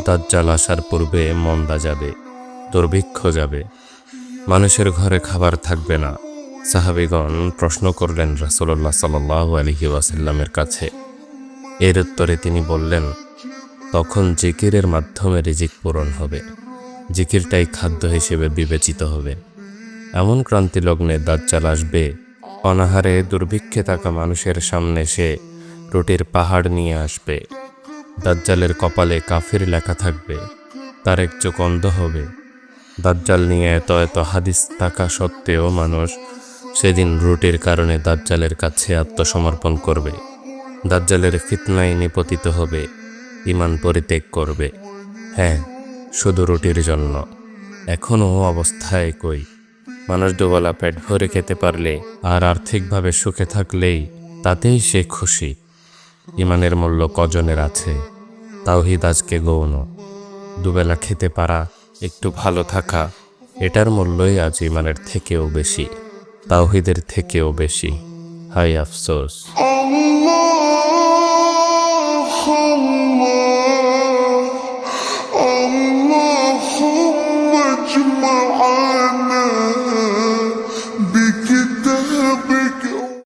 দাজ্জাল আসার পূর্বে মন্দা যাবে, দুর্ভিক্ষ যাবে, মানুষের ঘরে খাবার থাকবে না। সাহাবীগণ প্রশ্ন করলেন রাসূলুল্লাহ সাল্লাল্লাহু আলাইহি ওয়াসাল্লামের কাছে। এর উত্তরে তিনি বললেন, তখন জিকিরের মাধ্যমে রিজিক পূরণ হবে, জিকিরটাই খাদ্য হিসেবে বিবেচিত হবে। এমন ক্রান্তি লগ্নে দাজ্জাল আসবে, অনাহারে দুর্ভিক্ষে থাকা মানুষের সামনে সে রুটির পাহাড় নিয়ে আসবে। দাজ্জালের কপালে কাফির লেখা থাকবে, তার এক চোখ অন্ধ হবে। দাজ্জাল নিয়ে এত এত হাদিস থাকা সত্ত্বেও মানুষ সেদিন রুটির কারণে দাজ্জালের কাছে আত্মসমর্পণ করবে। দাজ্জালের ফিতনায় নিপতিত হবে, ঈমান পরিত্যাগ করবে। হ্যাঁ, শুধু রুটির জন্য। এখনও অবস্থায় কই, মানুষ দুবেলা পেট ভরে খেতে পারলে আর আর্থিকভাবে সুখে থাকলেই তাতেই সে খুশি। ঈমানের মূল্য কজনের আছে? তাওহীদ আজকে গৌণ। দুবেলা খেতে পারা, একটু ভালো থাকা, এটার মূল্যই আজ ঈমানের থেকেও বেশি, তাওহীদের থেকেও বেশি। হায় আফসোস।